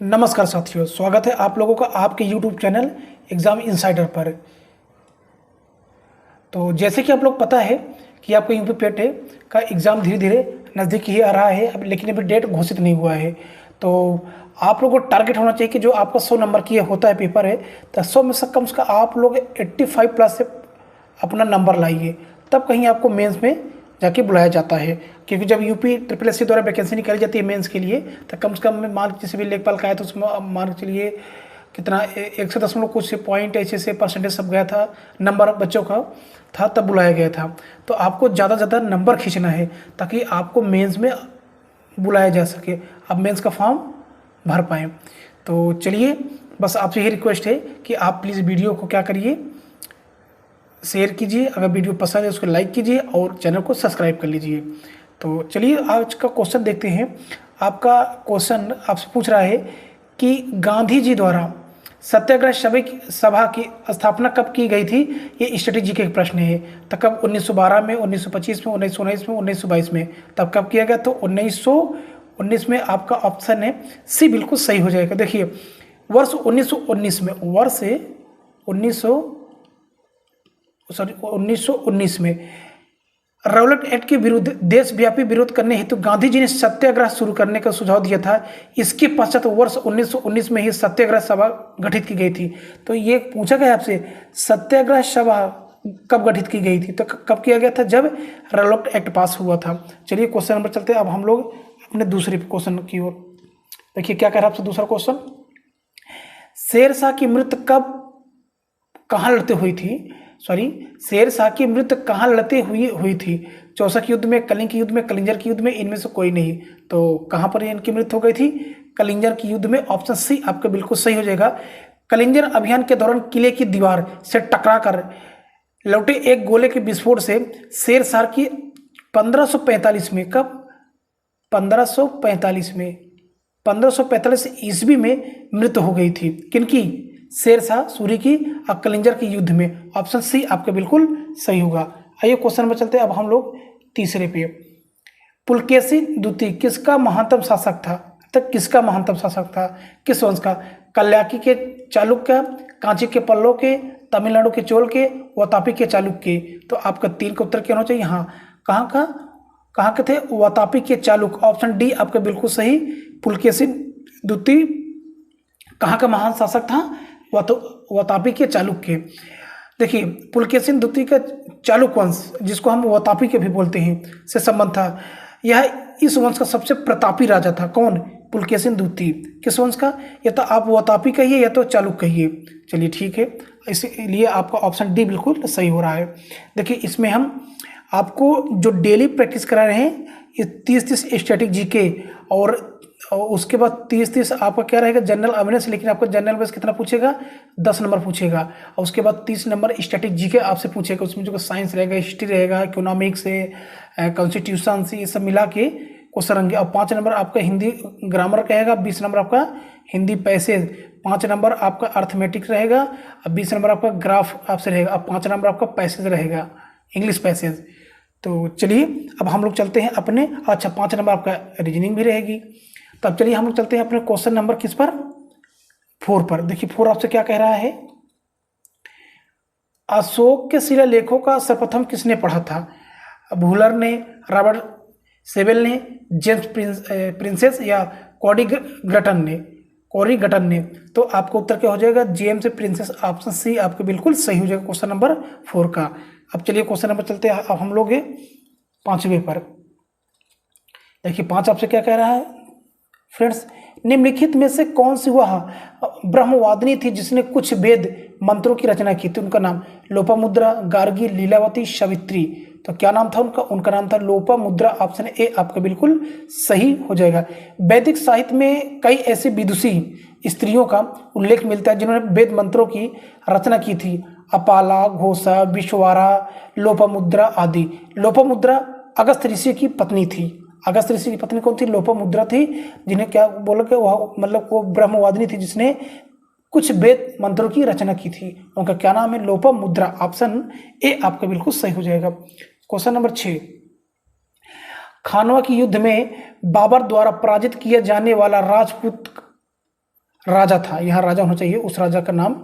नमस्कार साथियों, स्वागत है आप लोगों का आपके YouTube चैनल एग्ज़ाम इनसाइडर पर। तो जैसे कि आप लोग पता है कि आपका यूपी पेट का एग्ज़ाम धीरे धीरे नज़दीक ही आ रहा है अब, लेकिन अभी डेट घोषित नहीं हुआ है। तो आप लोगों को टारगेट होना चाहिए कि जो आपका 100 नंबर की होता है पेपर है, तो 100 में से कम आप लोग 85 प्लस से अपना नंबर लाइए, तब कहीं आपको मेंस में जाके बुलाया जाता है। क्योंकि जब यूपी ट्रिपल एस सी द्वारा वैकेंसी निकाली जाती है मेंस के लिए, तो कम से कम मार्क जैसे भी लेखपाल का है तो उसमें मार्क चलिए कितना 110 कुछ पॉइंट ऐसे से परसेंटेज सब गया था, नंबर बच्चों का था, तब बुलाया गया था। तो आपको ज़्यादा से ज़्यादा नंबर खींचना है ताकि आपको मेंस में बुलाया जा सके, आप मेंस का फॉर्म भर पाएँ। तो चलिए, बस आपसे यही रिक्वेस्ट है कि आप प्लीज़ वीडियो को क्या करिए, शेयर कीजिए, अगर वीडियो पसंद है उसको लाइक कीजिए और चैनल को सब्सक्राइब कर लीजिए। तो चलिए आज का क्वेश्चन देखते हैं। आपका क्वेश्चन आपसे पूछ रहा है कि गांधी जी द्वारा सत्याग्रह सभा की स्थापना कब की गई थी। ये स्ट्रेटेजी का एक प्रश्न है। तो कब 1912 में, 1925 में, 1919 में, 1922 में, तब कब किया गया? तो 1919 में आपका ऑप्शन है सी बिल्कुल सही हो जाएगा। देखिए, वर्ष 1919 में, वर्ष 1919 में रॉलेट एक्ट के विरुद्ध देशव्यापी विरोध करने हेतु गांधी जी ने सत्याग्रह शुरू करने का सुझाव दिया था। इसके पश्चात वर्ष 1919 में ही सत्याग्रह सभा गठित की गई थी। तो ये पूछा गया आपसे, सत्याग्रह सभा कब गठित की गई थी? तो कब किया गया था? जब रॉलेट एक्ट पास हुआ था। चलिए क्वेश्चन नंबर चलते हैं अब हम लोग अपने दूसरे क्वेश्चन की ओर। देखिए क्या कह रहा है आपसे दूसरा क्वेश्चन। शेरशाह की मृत्यु कहाँ लड़ते हुई थी? शेरशाह की मृत्यु कहाँ लड़ते हुई थी? चौसा युद्ध में, कलिंग के युद्ध में, कलिंजर के युद्ध में, इनमें से कोई नहीं। तो कहाँ पर इनकी मृत्यु हो गई थी? कलिंजर के युद्ध में। ऑप्शन सी आपका बिल्कुल सही हो जाएगा। कलिंजर अभियान के दौरान किले की दीवार से टकराकर लौटे एक गोले के विस्फोट से शेरशाह की 1545 में, कब? 1545 ईस्वी में मृत्यु हो गई थी। किनकी? शेरशाह सूरी की और कलिंजर के युद्ध में। ऑप्शन सी आपका बिल्कुल सही होगा। आइए क्वेश्चन नंबर चलते हैं अब हम लोग तीसरे पे। पुलकेशिन द्वितीय किसका महानतम शासक था? तक किसका महानतम शासक था? किस वंश का? कल्याकी के चालुक्य, कांची के पल्लव के, तमिलनाडु के चोल के, वातापी के चालुक्य के। तो आपका 3 का उत्तर क्या होना चाहिए? हाँ, कहाँ के थे? वातापी के चालुक्य। ऑप्शन डी आपका बिल्कुल सही। पुलकेशिन द्वितीय कहाँ का महान शासक था? वातापी के चालुक्य। देखिए, पुलकेशिन द्वितीय का चालुक्य वंश, जिसको हम वातापी के भी बोलते हैं, से संबंध था। यह इस वंश का सबसे प्रतापी राजा था। कौन? पुलकेशिन द्वितीय। किस वंश का? या तो आप वातापी कहिए या तो चालुक्य कहिए। चलिए ठीक है, इसलिए आपका ऑप्शन डी बिल्कुल सही हो रहा है। देखिए, इसमें हम आपको जो डेली प्रैक्टिस करा रहे हैं, ये 30 स्टैटिक जीके और उसके बाद 30 आपका क्या रहेगा? General awareness. लेकिन आपका जनरल अवेयरनेस कितना पूछेगा? 10 नंबर पूछेगा। और उसके बाद 30 नंबर स्टैटिक जीके आपसे पूछेगा। उसमें जो साइंस रहेगा, हिस्ट्री रहेगा, इकोनॉमिक्स है, कॉन्स्टिट्यूशन से, ये सब मिला के क्वेश्चन रहेंगे। और 5 नंबर आपका हिंदी ग्रामर रहेगा, 20 नंबर आपका हिंदी पैसेज, 5 नंबर आपका अर्थमेटिक रहेगा, और 20 नंबर आपका ग्राफ आपसे रहेगा, और 5 नंबर आपका पैसेज रहेगा, इंग्लिश पैसेज। तो चलिए अब हम लोग चलते हैं अपने, 5 नंबर आपका रीजनिंग भी रहेगी। तो अब चलिए हम लोग चलते हैं अपने क्वेश्चन नंबर किस पर? 4 पर। देखिए 4 आपसे क्या कह रहा है। अशोक के शिलालेखों का सर्वप्रथम किसने पढ़ा था? भूलर ने, रॉबर्ट सेबेल ने, जेम्स प्रिंसेस या कोरीगटन ने। तो आपका उत्तर क्या हो जाएगा? James princess. ऑप्शन सी आपके बिल्कुल सही हो जाएगा क्वेश्चन नंबर 4 का। अब चलिए क्वेश्चन नंबर चलते हैं अब हम लोग 5वें पर। देखिए 5 आपसे क्या कह रहा है फ्रेंड्स। निम्नलिखित में से कौन सी वह ब्रह्मवादिनी थी जिसने कुछ वेद मंत्रों की रचना की थी? उनका नाम लोपामुद्रा, गार्गी, लीलावती, सावित्री। तो क्या नाम था उनका? उनका नाम था लोपामुद्रा। ऑप्शन ए आपका बिल्कुल सही हो जाएगा। वैदिक साहित्य में कई ऐसी विदुषी स्त्रियों का उल्लेख मिलता है जिन्होंने वेद मंत्रों की रचना की थी। अपाला, घोषा, विश्ववारा, लोपामुद्रा आदि। लोपामुद्रा अगस्त्य ऋषि की पत्नी थी। अगस्त्य ऋषि की पत्नी कौन थी? लोपामुद्रा थी, जिन्हें क्या बोला कि वह मतलब वो ब्रह्मवादिनी थी जिसने कुछ वेद मंत्रों की रचना की थी। उनका क्या नाम है? लोपामुद्रा। ऑप्शन ए आपका बिल्कुल सही हो जाएगा। Question number 6। खानवा के युद्ध में बाबर द्वारा पराजित किया जाने वाला राजपूत राजा था, यहाँ राजा होना चाहिए, उस राजा का नाम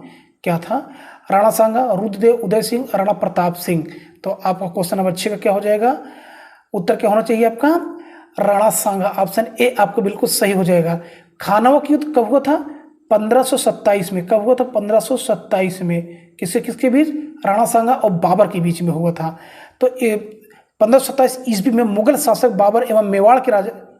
क्या था? राणा सांगा, रुद्रदेव, उदय सिंह, राणा प्रताप सिंह। तो आपका क्वेश्चन नंबर 6 का क्या हो जाएगा? उत्तर क्या होना चाहिए आपका? राणा सांगा। ऑप्शन ए आपको बिल्कुल सही हो जाएगा। खानवा का युद्ध कब हुआ था? 1527 में। कब हुआ था? 1527 में। किसके किसके बीच? राणा सांगा और बाबर के बीच में हुआ था। तो 1527 ईस्वी में मुगल शासक बाबर एवं मेवाड़ के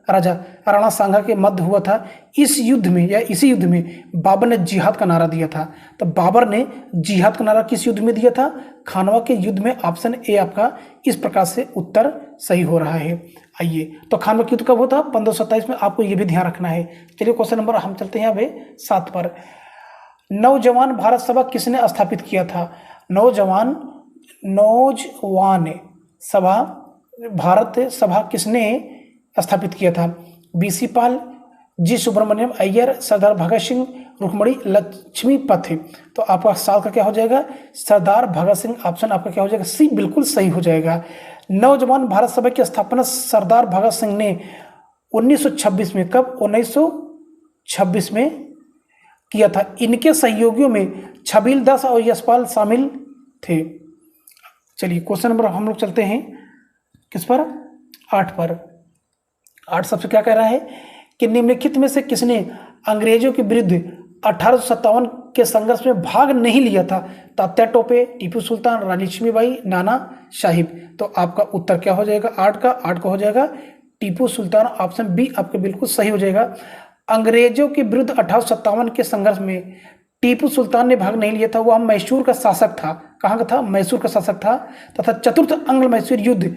राजा राणा सांगा के मध्य हुआ था। इस युद्ध में या इसी युद्ध में बाबर ने जिहाद का नारा दिया था। तो बाबर ने जिहाद का नारा किस युद्ध में दिया था? खानवा के युद्ध में। ऑप्शन ए आपका इस प्रकार से उत्तर सही हो रहा है। आइए, तो खानवा का युद्ध कब होता? 1527 में। आपको ये भी ध्यान रखना है। चलिए क्वेश्चन नंबर हम चलते हैं अभी 7 पर। नौजवान भारत सभा किसने स्थापित किया था? नौजवान सभा, भारत सभा किसने स्थापित किया था? बीसी पाल, जी सुब्रमण्यम अय्यर, सरदार भगत सिंह, रुक्मणी लक्ष्मीपति। तो आपका साल का क्या हो जाएगा? सरदार भगत सिंह। ऑप्शन आपका क्या हो जाएगा? सी बिल्कुल सही हो जाएगा। नौजवान भारत सभा की स्थापना सरदार भगत सिंह ने 1926 में, कब? 1926 में किया था। इनके सहयोगियों में छबील दास और यशपाल शामिल थे। चलिए क्वेश्चन नंबर हम लोग चलते हैं किस पर? 8 पर। 8 सबसे क्या कह रहा है कि निम्नलिखित में से किसने अंग्रेजों के विरुद्ध 1857 के संघर्ष में भाग नहीं लिया था? तात्या टोपे, टीपू सुल्तान, रानी लक्ष्मीबाई, नाना साहिब। तो आपका उत्तर क्या हो जाएगा? 8 का हो जाएगा टीपू सुल्तान। ऑप्शन बी आपके बिल्कुल सही हो जाएगा। अंग्रेजों के विरुद्ध 1857 के संघर्ष में टीपू सुल्तान ने भाग नहीं लिया था। वह मैसूर का शासक था। कहाँ का था? मैसूर का शासक था। तथा चतुर्थ आंग्ल मैसूर युद्ध,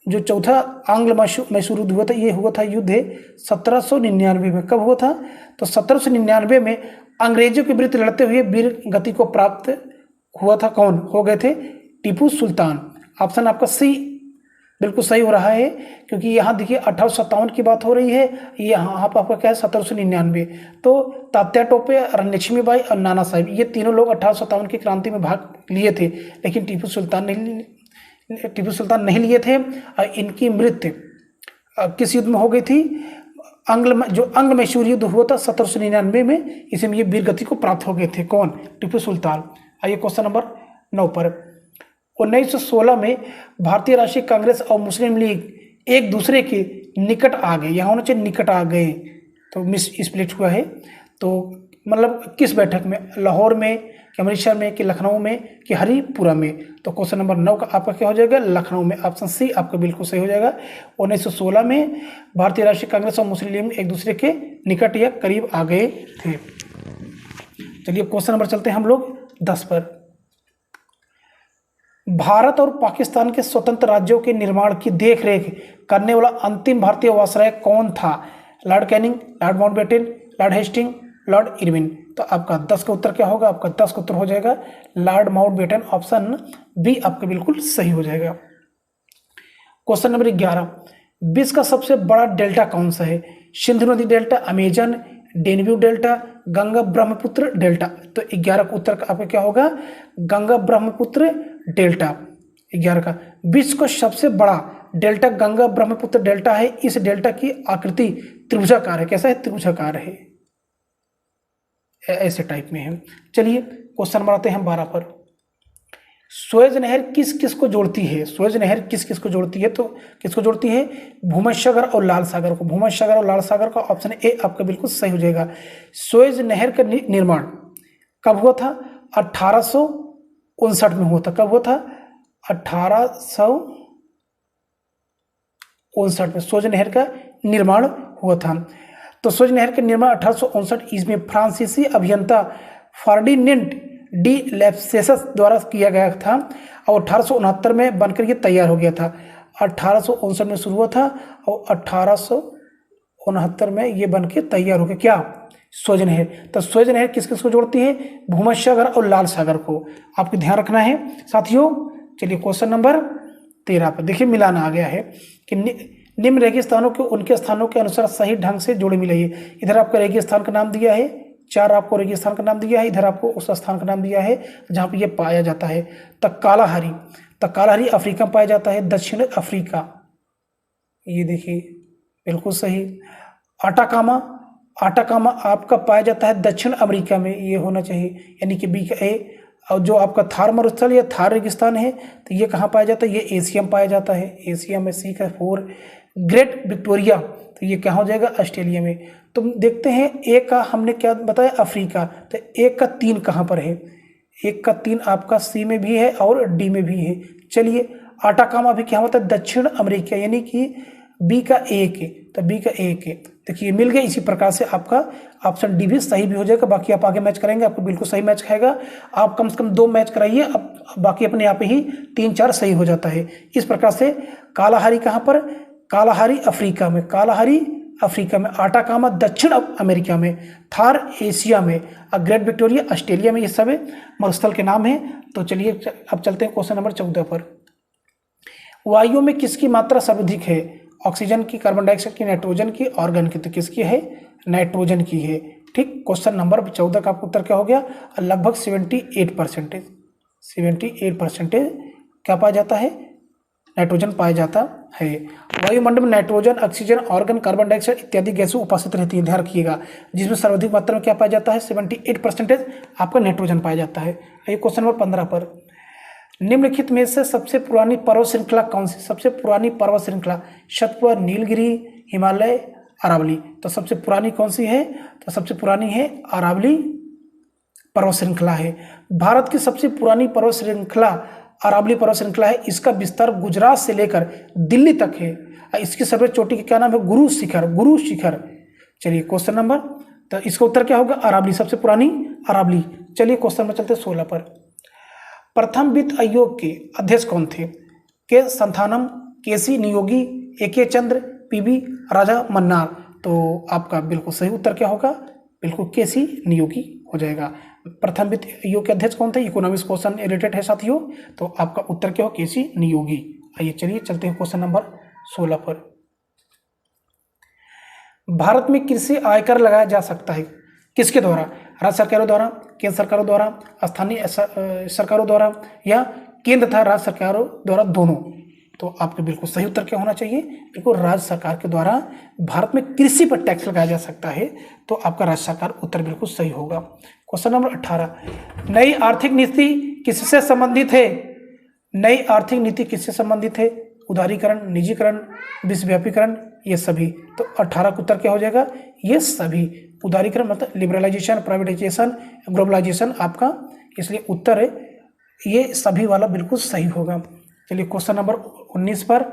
जो चौथा आंग्ल मैसूर युद्ध हुआ था, ये हुआ था युद्ध 1799 में। कब हुआ था? तो 1799 में अंग्रेजों के विरुद्ध लड़ते हुए वीर गति को प्राप्त हुआ था। कौन हो गए थे? टीपू सुल्तान। ऑप्शन आपका सी बिल्कुल सही हो रहा है, क्योंकि यहाँ देखिए 1857 की बात हो रही है, यहाँ पर आपका क्या है? 1799। तो तात्या टोपे, रानी लक्ष्मीबाई और नाना साहिब, ये तीनों लोग 1857 की क्रांति में भाग लिए थे, लेकिन टीपू सुल्तान नहीं लिए थे। इनकी मृत्यु किस युद्ध में हो गई थी? अंग मैसूर युद्ध हुआ था 1799 में। इसी में ये वीर गति को प्राप्त हो गए थे। कौन? टीपू सुल्तान। आइए क्वेश्चन नंबर 9 पर। 1916 में भारतीय राष्ट्रीय कांग्रेस और मुस्लिम लीग एक दूसरे के निकट आ गए। यहाँ होना चाहिए निकट आ गए, तो मिस स्प्लिट हुआ है। तो मतलब किस बैठक में? लाहौर में, कि अमृतसर में, कि लखनऊ में, कि हरिपुरा में। तो क्वेश्चन नंबर 9 का आपका क्या हो जाएगा? लखनऊ में। ऑप्शन सी आपका बिल्कुल सही हो जाएगा। 1916 में भारतीय राष्ट्रीय कांग्रेस और मुस्लिम लीग एक दूसरे के निकट या करीब आ गए थे। चलिए क्वेश्चन नंबर चलते हैं हम लोग 10 पर। भारत और पाकिस्तान के स्वतंत्र राज्यों के निर्माण की देखरेख करने वाला अंतिम भारतीय वायसराय कौन था? Lord Canning, Lord Mountbatten, Lord Hasting, Lord Irwin. तो आपका 10 का उत्तर क्या होगा? आपका 10 का उत्तर हो जाएगा लॉर्ड माउंटबेटन। ऑप्शन बी आपका बिल्कुल सही हो जाएगा। Question number 11। विश्व का सबसे बड़ा डेल्टा कौन सा है? सिंधु नदी delta, Amazon, डेन्यू delta, Ganga Brahmaputra delta. तो 11 का उत्तर आपका क्या होगा? गंगा ब्रह्मपुत्र डेल्टा। 11 का। विश्व का सबसे बड़ा डेल्टा गंगा ब्रह्मपुत्र डेल्टा है। इस डेल्टा की आकृति त्रिभुजाकार है। कैसा है? त्रिभुजाकार है, ऐसे टाइप में है। चलिए क्वेश्चन नंबर आते हैं 12 पर। सुएज नहर किस किस को जोड़ती है? सुएज नहर किस किस को जोड़ती है? तो किसको जोड़ती है? भूमध्यसागर और लाल सागर को। भूमध्यसागर और लाल सागर का। ऑप्शन ए आपका बिल्कुल सही हो जाएगा। सुएज नहर का निर्माण कब हुआ था? 1859 में हुआ था। कब हुआ था? 1859 में सुएज नहर का निर्माण हुआ था। तो सुएज नहर का निर्माण 1859 ईस्वी में फ्रांसीसी अभियंता फर्डिनेंड डी लेप्सेस द्वारा किया गया था और 1869 में बनकर ये तैयार हो गया था। 1859 में शुरू हुआ था और 1869 में ये बनकर तैयार हो गया। क्या? सुएज नहर। तो सुएज नहर किस किस को जोड़ती है? भूमध्यसागर और लाल सागर को। आपको ध्यान रखना है साथियों। चलिए क्वेश्चन नंबर 13 पर देखिए मिलान आ गया है कि निम्न रेगिस्तानों को उनके स्थानों के अनुसार सही ढंग से जोड़े मिलाइए। इधर आपका रेगिस्तान का नाम दिया है, 4 आपको रेगिस्तान का नाम दिया है, इधर आपको उस स्थान का नाम दिया है जहाँ पे ये पाया जाता है। तक कालाहारी अफ्रीका में पाया जाता है, दक्षिण अफ्रीका। ये देखिए बिल्कुल सही। आटाकामा आपका पाया जाता है दक्षिण अमेरिका में, ये होना चाहिए, यानी कि बी का ए। और जो आपका थार मरुस्थल या थार रेगिस्तान है तो ये कहाँ पाया जाता है, ये एशिया में पाया जाता है, एशिया में। सी का 4। ग्रेट विक्टोरिया तो ये क्या हो जाएगा, ऑस्ट्रेलिया में। तो देखते हैं ए का हमने क्या बताया, अफ्रीका, तो 1 का 3 कहाँ पर है, 1 का 3 आपका सी में भी है और डी में भी है। चलिए आटाकामा भी क्या होता है, दक्षिण अमेरिका, यानी कि बी का 1 है, तो बी का 1 है। देखिए मिल गया। इसी प्रकार से आपका ऑप्शन डी भी सही भी हो जाएगा। बाकी आप आगे मैच करेंगे, आपको बिल्कुल सही मैच खाएगा। आप कम से कम 2 मैच कराइए, अब बाकी अपने आप ही 3-4 सही हो जाता है। इस प्रकार से कालाहारी कहाँ पर, कालाहारी अफ्रीका में, कालाहारी अफ्रीका में, आटाकामा दक्षिण अमेरिका में, थार एशिया में, और ग्रेट विक्टोरिया ऑस्ट्रेलिया में, ये सब मरुस्थल के नाम हैं। तो चलिए अब चलते हैं क्वेश्चन नंबर 14 पर। वायु में किसकी मात्रा सर्वाधिक है, ऑक्सीजन की, कार्बन डाइऑक्साइड की, नाइट्रोजन की, ऑर्गन की, तो किसकी है, नाइट्रोजन की है। ठीक, क्वेश्चन नंबर 14 का आपका उत्तर क्या हो गया, लगभग 78%, 78% क्या पाया जाता है, नाइट्रोजन पाया जाता है। वायुमंडल में nitrogen, oxygen, organ, carbon dioxide इत्यादि गैसें उपस्थित रहती है, ध्यान रखिएगा। जिसमें सर्वाधिक मात्रा में क्या पाया जाता है, 78% आपका नाइट्रोजन पाया जाता है। ये क्वेश्चन नंबर 15 पर, निम्नलिखित में से सबसे पुरानी पर्वत श्रृंखला कौन सी, सबसे पुरानी पर्वत श्रृंखला, सतपुड़ा, नीलगिरी, हिमालय, अरावली, तो सबसे पुरानी कौन सी है, तो सबसे पुरानी है अरावली पर्वत श्रृंखला है। भारत की सबसे पुरानी पर्वत श्रृंखला अरावली पर्वत श्रृंखला है। इसका विस्तार गुजरात से लेकर दिल्ली तक है। इसकी सर्वोच्च चोटी का क्या नाम है, गुरु शिखर, गुरु शिखर। चलिए क्वेश्चन नंबर, तो इसका उत्तर क्या होगा, अरावली, सबसे पुरानी अरावली। चलिए क्वेश्चन में चलते 16 पर। प्रथम वित्त आयोग के अध्यक्ष कौन थे, के संथानम, केसी नियोगी, ए.के. चंद्र, पी.बी. राजा मन्नार, तो आपका बिल्कुल सही उत्तर क्या होगा, बिल्कुल केसी नियोगी हो जाएगा। प्रथम वित्त आयोग के अध्यक्ष कौन थे, इकोनॉमिक्स क्वेश्चन रिलेटेड है साथियों, तो आपका उत्तर क्या हो, केसी नियोगी। आइए चलिए चलते हैं क्वेश्चन नंबर 16 पर। भारत में कृषि आयकर लगाया जा सकता है किसके द्वारा, राज्य सरकारों द्वारा, केंद्र सरकारों द्वारा, स्थानीय सरकारों द्वारा, या केंद्र तथा राज्य सरकारों द्वारा, दोनों। तो आपके बिल्कुल सही उत्तर क्या होना चाहिए, बिल्कुल राज्य सरकार के द्वारा भारत में कृषि पर टैक्स लगाया जा सकता है, तो आपका राज्य सरकार उत्तर बिल्कुल सही होगा। क्वेश्चन नंबर 18, नई आर्थिक नीति किससे संबंधित है, नई आर्थिक नीति किससे संबंधित है, उदारीकरण, निजीकरण, विश्वव्यापीकरण, ये सभी। तो 18 का उत्तर क्या हो जाएगा, ये सभी। उदारीकरण मतलब लिबरलाइजेशन, प्राइवेटाइजेशन, ग्लोबलाइजेशन आपका, इसलिए उत्तर है ये सभी वाला बिल्कुल सही होगा। चलिए क्वेश्चन नंबर 19 पर,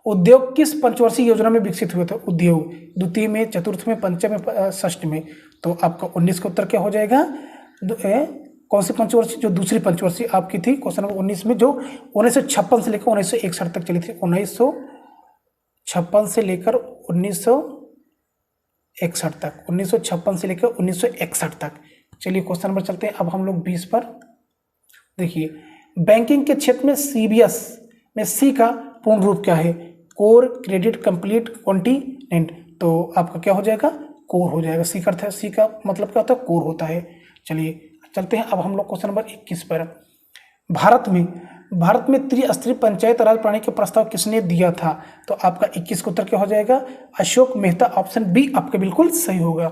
उद्योग किस पंचवर्षीय योजना में विकसित हुए थे, उद्योग द्वितीय में, चतुर्थ में, पंचम में, षष्ठ में, तो आपका 19 का उत्तर क्या हो जाएगा, कौन सी पंचवर्षीय, जो दूसरी पंचवर्षीय आपकी थी क्वेश्चन नंबर 19 में, जो 1956 से लेकर 1961 तक चली थी, 1956 से लेकर 1961 तक, 1956 से लेकर 1961 तक। चलिए क्वेश्चन नंबर चलते हैं अब हम लोग 20 पर। देखिए बैंकिंग के क्षेत्र में सीबीएस में सी का पूर्ण रूप क्या है, कोर, क्रेडिट, कंप्लीट, कॉन्टिनेंट, तो आपका क्या हो जाएगा, कोर हो जाएगा। सी का अर्थ है, सी का मतलब क्या होता है, कोर होता है। चलिए चलते हैं अब हम लोग क्वेश्चन नंबर 21 पर। भारत में त्रिस्तरीय पंचायत राज प्रणाली का प्रस्ताव किसने दिया था, तो आपका 21 का उत्तर क्या हो जाएगा, अशोक मेहता, ऑप्शन बी आपका बिल्कुल सही होगा।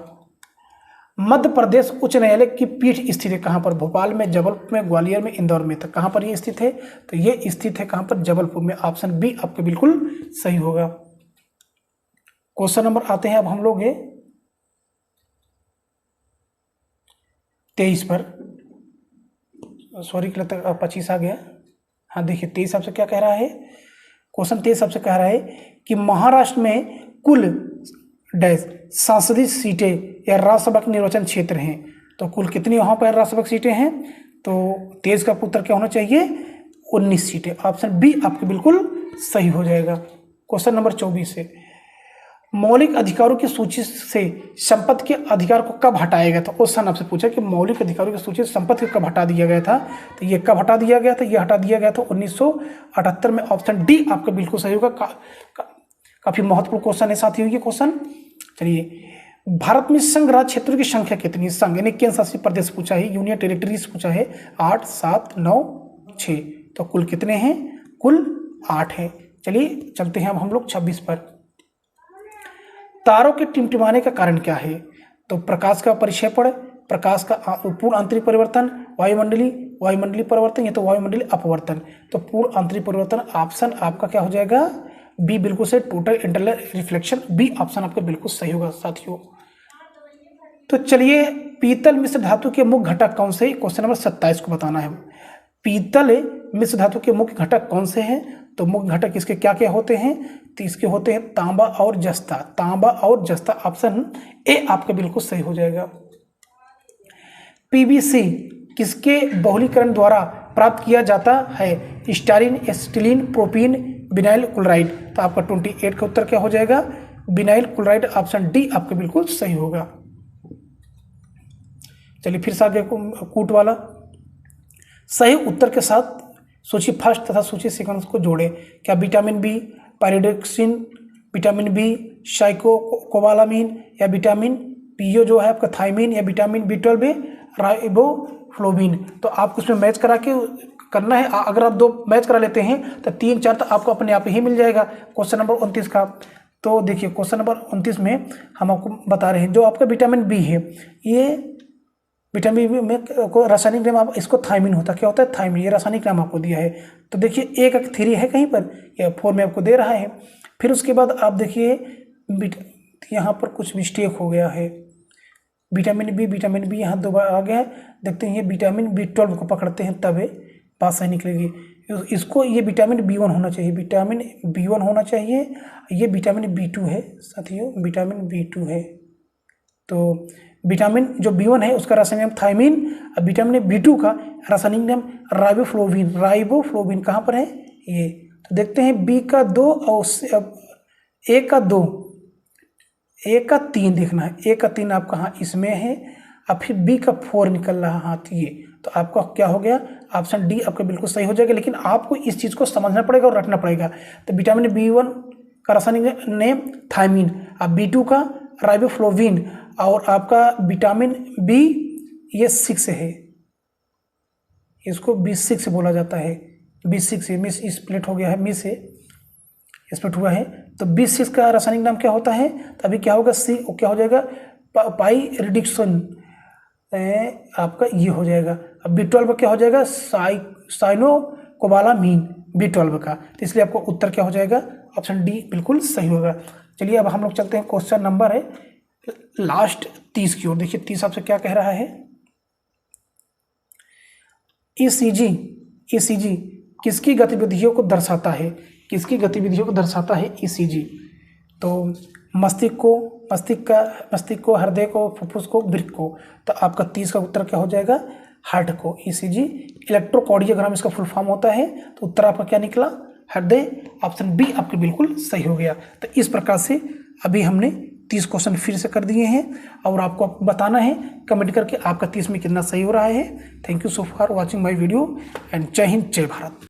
मध्य प्रदेश उच्च न्यायालय की पीठ स्थित है कहाँ पर, भोपाल में, जबलपुर में, ग्वालियर में, इंदौर में, तो कहाँ पर ये स्थित है, तो ये स्थित है कहाँ पर, जबलपुर में, ऑप्शन बी आपका बिल्कुल सही होगा। क्वेश्चन नंबर आते हैं अब हम लोग 23 पर, सॉरी 25 आ गया। हाँ देखिए 23 आपसे क्या कह रहा है, क्वेश्चन 23 आपसे कह रहा है कि महाराष्ट्र में कुल डैश संसदीय सीटें या राज्यसभा के निर्वाचन क्षेत्र हैं, तो कुल कितनी वहाँ पर राज्यसभा की सीटें हैं, तो 23 का उत्तर क्या होना चाहिए, 19 सीटें, ऑप्शन बी आपके बिल्कुल सही हो जाएगा। क्वेश्चन नंबर 24 है, मौलिक अधिकारों की सूची से संपत्ति के अधिकार को कब हटाया गया था, क्वेश्चन आपसे पूछा कि मौलिक अधिकारों की सूची से संपत्ति को कब हटा दिया गया था, तो ये कब हटा दिया गया था, ये हटा दिया गया था 1978 में, ऑप्शन डी आपका बिल्कुल सही होगा। काफी महत्वपूर्ण क्वेश्चन है साथियों ये क्वेश्चन। चलिए भारत में संघ राज्य क्षेत्रों की संख्या कितनी, संघ यानी केंद्र शासित प्रदेश पूछा है, यूनियन टेरिटरीज पूछा है, 8, 7, 9, 6, तो कुल कितने हैं, कुल 8 हैं। चलिए चलते हैं अब हम लोग 26 पर। तारों के टिमटिमाने का कारण क्या है? तो प्रकाश का परिक्षेपण, प्रकाश का पूर्ण आंतरिक परिवर्तन, वायुमंडलीय परिवर्तन या तो वायुमंडलीय अपवर्तन। तो पूर्ण आंतरिक परिवर्तन ऑप्शन आपका क्या हो जाएगा? बी बिल्कुल सही, total internal reflection, B option आपका बिल्कुल सही होगा साथियों। तो चलिए, पीतल मिश्र धातु के मुख्य घटक कौन से? क्वेश्चन नंबर 27 को बताना है। पीतल मिश्र धातु के मुख्य घटक कौन से हैं? तो मुख्य घटक इसके क्या क्या होते हैं? तो इसके होते हैं तांबा और जस्ता, तांबा और जस्ता, ऑप्शन ए आपका बिल्कुल सही हो जाएगा। पीवीसी किसके बहुलीकरण द्वारा प्राप्त किया जाता है? स्टारीन, एसिटिलीन, प्रोपीन, विनाइल क्लोराइड। तो आपका 28 का उत्तर क्या हो जाएगा? विनाइल क्लोराइड, ऑप्शन डी आपका बिल्कुल सही होगा। चलिए फिर से आगे कूट वाला। सही उत्तर के साथ सूची फर्स्ट तथा सूची सेकंड को जोड़े। क्या vitamin B, pyridoxine, vitamin B, cyanocobalamin, या विटामिन पीओ जो है आपका थायमीन, या विटामिन B12 है राइबोफ्लोविन। तो आपको इसमें मैच करा के करना है। अगर आप 2 मैच करा लेते हैं तो 3 4 तो आपको अपने आप ही मिल जाएगा क्वेश्चन नंबर 29 का। तो देखिए क्वेश्चन नंबर 29 में हम आपको बता रहे हैं जो आपका विटामिन बी है, ये विटामिन बी में को रासायनिक नाम आप इसको थायमीन होता है। क्या होता है? थायमीन। ये रासायनिक नाम आपको दिया है। तो देखिए 1 का 3 है कहीं पर, या 4 में आपको दे रहा है। फिर उसके बाद आप देखिए यहाँ पर कुछ मिस्टेक हो गया है। विटामिन बी यहाँ 2 बार आ गया है। देखते हैं ये विटामिन B12 को पकड़ते हैं तब बात सही निकलेगी। इसको ये विटामिन B1 होना चाहिए, विटामिन B1 होना चाहिए। ये विटामिन B2 है साथियों, विटामिन B2 है। तो विटामिन जो B1 है उसका रासायनिक नाम थायमीन, और विटामिन B2 का रासायनिक नाम राइबोफ्लोविन। राइबोफ्लोविन कहाँ पर है? ये। तो देखते हैं B का 2 और A का 2, A का 3 देखना है। A का 3 आपका हाँ इसमें है, और फिर B का 4 निकल रहा हाथ ये। तो आपका क्या हो गया? ऑप्शन डी आपका बिल्कुल सही हो जाएगा। लेकिन आपको इस चीज़ को समझना पड़ेगा और रटना पड़ेगा। तो विटामिन B1 का रासायनिक नेम थायमीन, और B2 का राइबोफ्लोविन, और आपका विटामिन B ये 6 है, इसको B6 बोला जाता है। B6 मिस स्प्लिट हो गया है, मिस है स्प्लिट हुआ है। तो B6 का रासायनिक नाम क्या होता है? तो अभी क्या होगा? सी क्या हो जाएगा? पाइरिडोक्सिन आपका ये हो जाएगा। अब B12 क्या हो जाएगा? साइनोकोबालामीन B12 का। तो इसलिए आपको उत्तर क्या हो जाएगा? ऑप्शन डी बिल्कुल सही होगा। चलिए अब हम लोग चलते हैं क्वेश्चन नंबर है लास्ट 30 की ओर। देखिए 30 आपसे क्या कह रहा है? ईसीजी किसकी गतिविधियों को दर्शाता है? किसकी गतिविधियों को दर्शाता है ईसीजी? तो मस्तिष्क को, हृदय को, फुफ्फुस को, वृक्क को। तो आपका 30 का उत्तर क्या हो जाएगा? हार्ट को। ईसीजी इलेक्ट्रोकार्डियोग्राम इसका फुल फॉर्म होता है। तो उत्तर आपका क्या निकला? हृदय, ऑप्शन बी आपके बिल्कुल सही हो गया। तो इस प्रकार से अभी हमने 30 क्वेश्चन फिर से कर दिए हैं, और आपको बताना है कमेंट करके आपका 30 में कितना सही हो रहा है। Thank you so for watching my video, and जय हिंद, जय भारत।